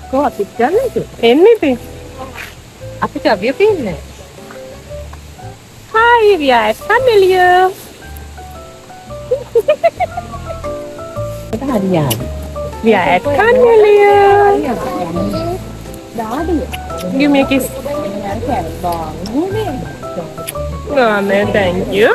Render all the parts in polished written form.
Kau hati jalan tu? Ini tu. Apa cabai apa ini? Hai, vi är ett familj. Kita harian. Vi är ett familj. Give me a kiss. Oh, no, thank you.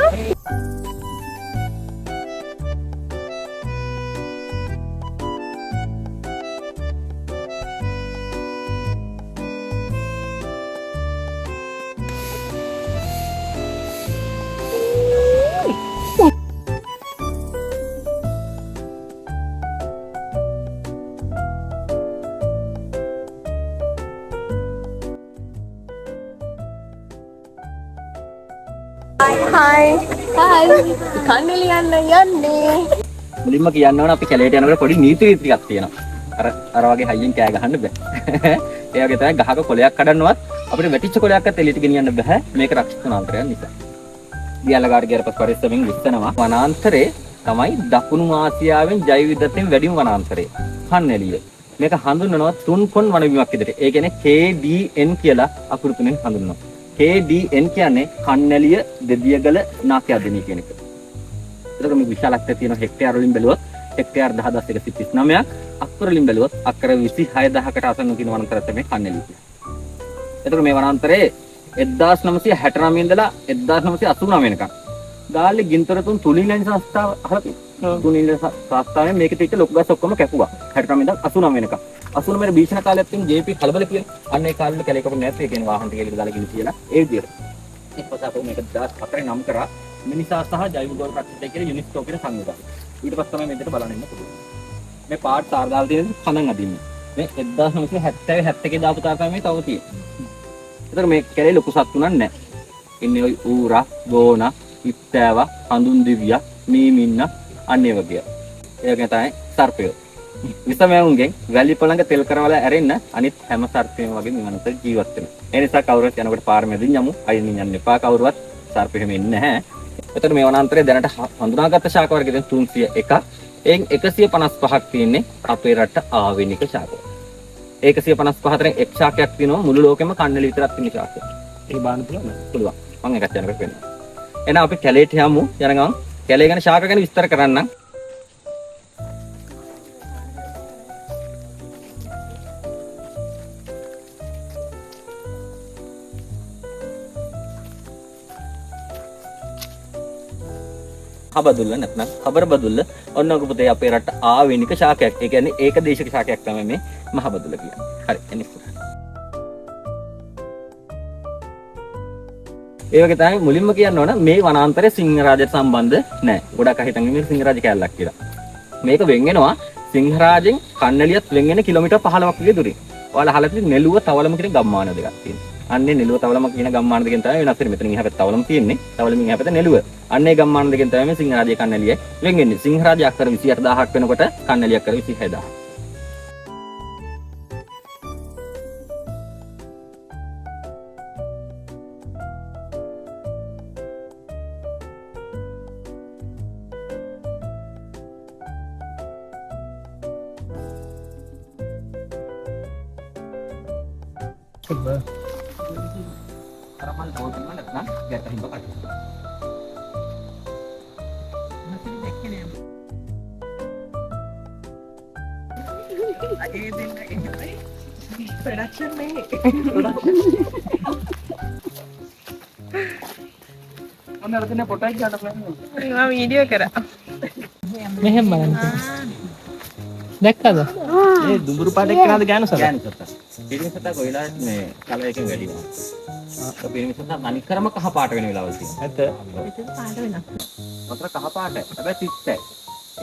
Hi. Hi. කන්නලියන්න යන්නේ. මුලින්ම කියන්න ඕන අපි කැලේට යනකොට පොඩි නීති රීති ටිකක් තියෙනවා. අර වගේ හයියෙන් කෑ ගහන්න බෑ. ඒ වගේ තමයි ගහක කොලයක් කඩන්නවත් අපිට වැටිච්ච කොලයක්වත් එළියට ගෙනියන්න බෑ මේක රක්ෂිත වනාන්තරයක් නිසා. දියල්ලගාට ගියරපස් පරිස්සමෙන් විශ්සනවා වනාන්තරේ තමයි දකුණු ආසියාවෙන් ජෛව විවිධත්වයෙන් වැඩිම වනාන්තරය. කන්නලිය. මේක හඳුන්වනවා තුන් කොන් වනබිමක් විදිහට. ඒ කියන්නේ KDN කියලා අකුරු තුනෙන් හඳුන්වනවා. KDN කියන්නේ කන්නලිය දෙදියගල නාකියදෙනිය කියන එක. එතකොට මේ විශාලත්වය තියෙන හෙක්ටයාර වලින් බැලුවොත් හෙක්ටයාර 10139ක් අක්කර වලින් බැලුවොත් අක්කර 26000කට අසන්න තියෙන වනාන්තරය තමයි කන්නලිය කියන්නේ. එතකොට මේ වනාන්තරේ 1969 ඉඳලා 1989 වෙනකම් ගාල්ලේ ගින්තර තුනින් සංස්ථාව අහලා තියෙනවා. තුනින් සංස්ථාවෙන් මේකේ තියච්ච ලොකු ගස් ඔක්කොම කැපුවා. 69 ඉඳන් 89 වෙනකම්. 89 වෙන භීෂණ කාලයක් තියෙන JP කලබල කියලා. අන්න ඒ කාලෙ කැලේ කපු නැත් ඒ කියන්නේ වාහන ටික එළියට දාලා ගිනි කියලා ඒ විදියට. ඊපස්සේ අපෝ මේක 2004 නම් කරා මිනිසා සහ ජෛව ගෝල ප්‍රතිශතය කියලා යුනිස්කෝ කියන සංවිධානය. ඊට පස්සේ තමයි මෙතන බලන්න ඉන්න පුළුවන්. මේ පාර්ට් සාර දාලා තියෙන කණන් අදින්නේ. මේ 1970 71 දාපු තාක් තමයි තව තියෙන්නේ. ඒතර මේ කැලේ ලොකු සත්තු නෑ. ඉන්නේ ඔය ඌරා, ගෝනා, ඉත්තෑව, හඳුන් දිවියා, මීමින්න අන්න ඒ වගේ. ඒ වගේ තමයි සර්පයෝ. විසමයන්ගෙන් වැලි පොළඟ තෙල් කරවලා ඇරෙන්න අනිත් හැම සර්පයෙම වගේ නිවනත ජීවත් වෙනවා. ඒ නිසා කවුරුත් යනකොට පාර මැදින් යමු. අයින් යන්න එපා කවුරුවත් සර්පෙ හැම ඉන්නේ නැහැ. එතකොට මේ වනාන්තරයේ දැනට හඳුනාගත්ත ශාක වර්ග දැන් 301ක්. එයින් 155ක් තියෙන්නේ අපේ රට ආවෙනික ශාක. 155 අතරින් එක් ශාකයක් තියෙනවා මුළු ලෝකෙම කන්නලි විතරක් තියෙන ශාකයක්. ඒක බාන්න පුළුවන්. මම එකක් යනකොට වෙනවා. එහෙනම් අපි කැලේට යමු. යන ගමන් කැලේ ගැන ශාක ගැන විස්තර කරන්නම්. හබදුල්ල නැත්නම් හබර බදුල්ල ඔන්න ඔක පුතේ අපේ රට ආවෙනික ශාකයක්. ඒ කියන්නේ ඒක දේශික ශාකයක් තමයි මේ මහ බදුල්ල කියන්නේ. හරි එනිස්. ඒ වගේ තමයි මුලින්ම කියන්න ඕන මේ වනාන්තරයේ සිංහරාජයට සම්බන්ධ නැහැ. ගොඩක් අය හිතන්නේ මේක සිංහරාජ කැලලක් කියලා. මේක වෙන් වෙනවා සිංහරාජෙන් කන්නලියත් වෙන් වෙන කිලෝමීටර් 15ක් වගේ දුරින්. ඔයාලා අහලා තියෙන නෙළුව තවලම කියන ගම්මාන දෙකක් තියෙනවා. අන්නේ නෙළුව තවලම කියන ගම්මාන දෙකෙන් තමයි වෙනස් වෙන්නේ. මෙතන ඉහපැත්ත තවලම තියෙන්නේ. තවලමින් ඉහපැත්ත නෙළුව. අන්නේ ගම්මාන දෙකෙන් තමයි මේ සිංහරාජයේ කන්නලිය වෙන් වෙන්නේ. සිංහරාජය අක්කර 28000ක් වෙනකොට කන්නලිය අක්කර 26000. coba harapan tahu di mana kan gak terhimbak aja masih dibikin ya production nih mana rasanya foto aja ada plan video kira mehem banget දැක්කද? ඒ දුඹුරු පාට එක්කනද ගෑනු සතා? ගෑනු සතා. පිරිමි සතා කොයිලා මේ කලර් එකෙන් වැඩි වෙනවා. ආ පිරිමි සතා අනික්කරම කහ පාට වෙන වෙලාවල් තියෙනවා. ඇත්ත. ඒක පාට වෙනස්. මතර කහ පාටයි. හැබැයි තිත්තයි.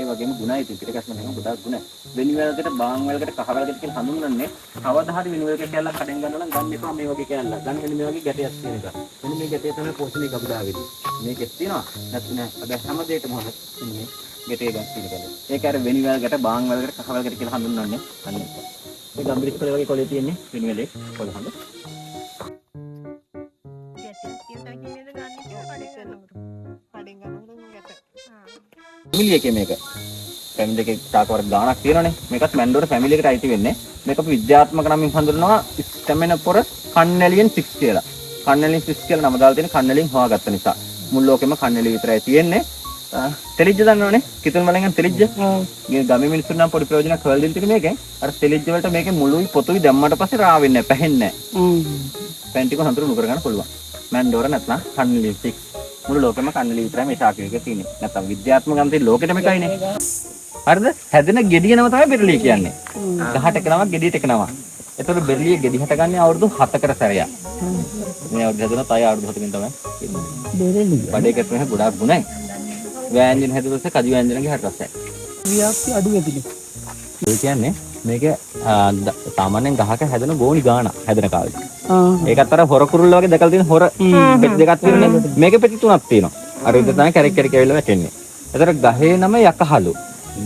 ඒ වගේම ගුණයි තිතේකස්ම නෙමෙයි ගොඩක් ගුණ. වෙනි වලකට බාන් වලකට කහ වලකට කියලා හඳුන්වන්නේ කවදා හරි වෙනි වලකට කැල්ලක් කඩෙන් ගන්නවා නම් ගන්න එපා මේ වගේ කැල්ලක්. ගන්න වෙන මේ වගේ ගැටයක් තියෙන එක. මෙන්න මේ ගැටය තමයි පොෂණේ කපුඩා වෙන්නේ. මේකෙත් තියෙනවා. නැත්නම් හැබැයි හැම දෙයකම ඉන්නේ ගැටේ ගන්න පිළිගන්න. ඒක අර වෙනි වලකට බාන් වලකට කහ වලකට කියලා හඳුන්වන්නේ අන්න ඒක. මේ ගම්බිරිස් කොළ වගේ කොළේ තියෙන්නේ වෙනි වලේ කොළ හඳ. ෆැමිලි එකේ මේක. ෆැමිලි එකේ තාක වර්ග ගාණක් තියෙනවනේ. මේකත් මැන්ඩෝර ෆැමිලි එකට අයිති වෙන්නේ. මේක අපි විද්‍යාත්මක නමින් හඳුන්වනවා ස්ටැමිනොපොරස් කන්නැලියන් 6 කියලා. කන්නැලියන් 6 කියලා නම දාලා තියෙන කන්නැලියන් හොයාගත්ත නිසා. මුළු ලෝකෙම කන්නැලිය විතරයි තියෙන්නේ. තෙලිජ්ජ දන්නවනේ? කිතුල් මලෙන් තෙලිජ්ජ. මේ ගමේ මිනිස්සුන් නම් පොඩි ප්‍රයෝජනයක් හොයලා දෙන්න තියෙන මේකෙන්. අර තෙලිජ්ජ වලට මේකේ මුළුයි පොතුයි දැම්මට පස්සේ රාවෙන්නේ නැහැ, පැහෙන්නේ නැහැ. පැන් ටික හඳුරු නුකර ගන්න පුළුවන්. මැන්ඩෝර නැත්නම් කන්නැලියන් 6. මුළු ලෝකෙම කන්නැලිය විතරයි මේ ශාකයක තියෙන්නේ. නැත්නම් විද්‍යාත්මක නම් තියෙන්නේ ලෝකෙටම එකයිනේ. හරිද? හැදෙන ගෙඩිය නම තමයි බෙරළිය කියන්නේ. ගහට එක නමක් ගෙඩියට එක නමක්. ඒතකොට බෙරළිය ගෙඩි හටගන්නේ අවුරුදු 7කට සැරයක්. මේ අවුරුදු හැදුණා තයි අවුරුදු 7කින් තමයි එන්නේ. බෙරළිය. බඩේකට මෙහෙ ගොඩාක් ගුණයි. වෑංජන හැදුවොත් කදි වෑංජනගේ හට රසයි. ව්‍යාප්ති අඩු වෙතිනේ. ඒ කියන්නේ මේක සාමාන්‍යයෙන් ගහක හැදෙන ගෝණි ගාන හැදෙන කාලේ. ඒකත් අර හොර කුරුල්ල වගේ දැකලා තියෙන හොර පෙටි දෙකක් තියෙනනේ. මේකේ පෙටි තුනක් තියෙනවා. අර විදිහට තමයි කැරක් කැරක් ඇවිල්ලා වැටෙන්නේ. ඒතර ගහේ නම යකහලු.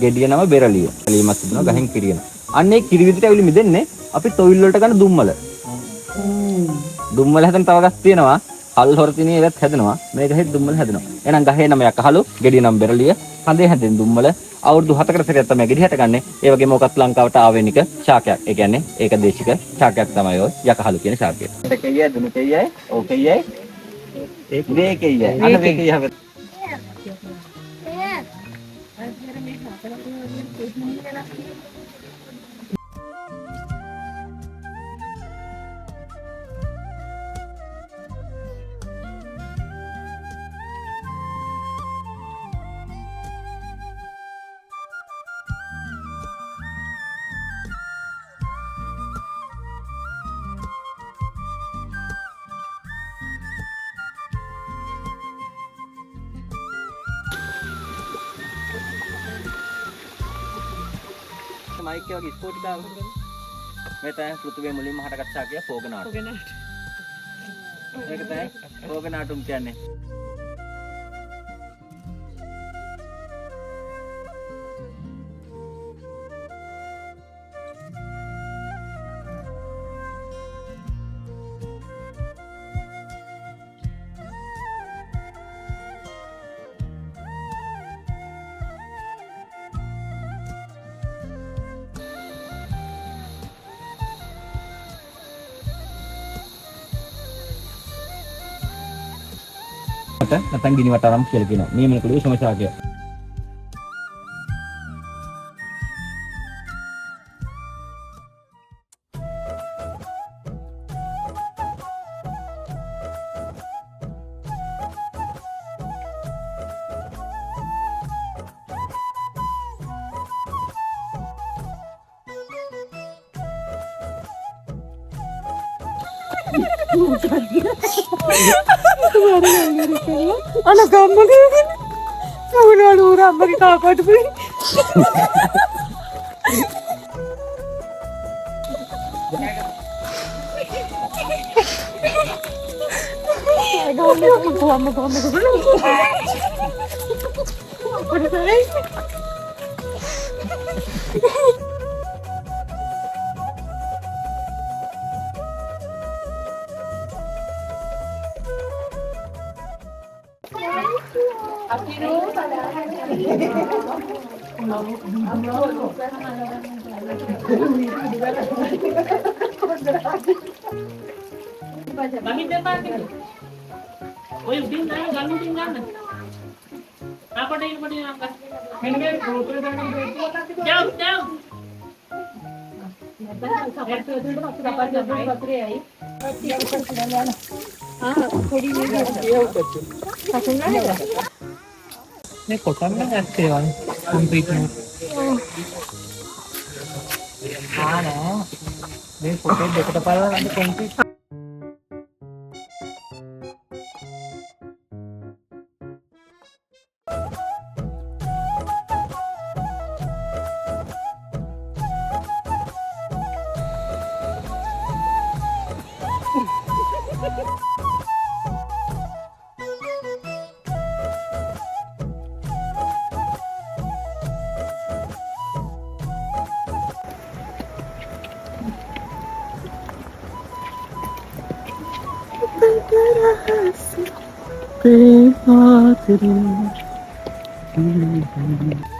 ගෙඩිය නම බෙරළිය. එළියමත් තිබුණා ගහෙන් කිරියන. අන්න ඒ කිරි විදිහට ඇවිල්ලා මිදෙන්නේ අපි තොইল වලට ගන්න දුම්මල. දුම්මල හැදෙන තව ගස් තියෙනවා. හල් හොරතිනේ ඒවත් හැදෙනවා. මේ ගහේ දුම්මල හැදෙනවා. එහෙනම් ගහේ නම යකහලු, ගෙඩිය නම බෙරළිය, කඳේ හැදෙන දුම්මල අවුරුදු 7කට සැරයක් තමයි ගෙඩි හටගන්නේ. ඒ වගේම මොකක්ද ලංකාවට ආවෙනික ශාකයක්. ඒ කියන්නේ ඒකදේශික ශාකයක් තමයි ඔය යකහලු කියන ශාකය. දෙකෙයයි දුනකෙයයි ඕකෙයයි ඒකෙයයි අන්න මේකෙයයි. මයික් එක වගේ ස්පෝටි දාලා මේ තමයි පෘථිවිය මුලින්ම හටගත් ශාකය පෝගනාටු. මේක තමයි පෝගනාටුම් කියන්නේ. නැත්නම් ගිනි වටාරම් කියලා කියනවා. මේ මොකද උෂම ශාකය. අන ගම්මගේ සුණාලු රම්මගේ කාකට පුයි ඔය උඩින් දාන ගන්න උඩින් ගන්න. අපට ඉන්න පොඩි නංග. මෙන්න මේ රෝතුරේ දාන්න දෙන්න. down down. මේ කොටන්න නැත්තේ වань කොම්ප්ලීට් නේ. නෑ. මේ පොටේ දෙකට පාරලා ගන්න කොම්ප්ලීට්. Terasa, terasa, terasa.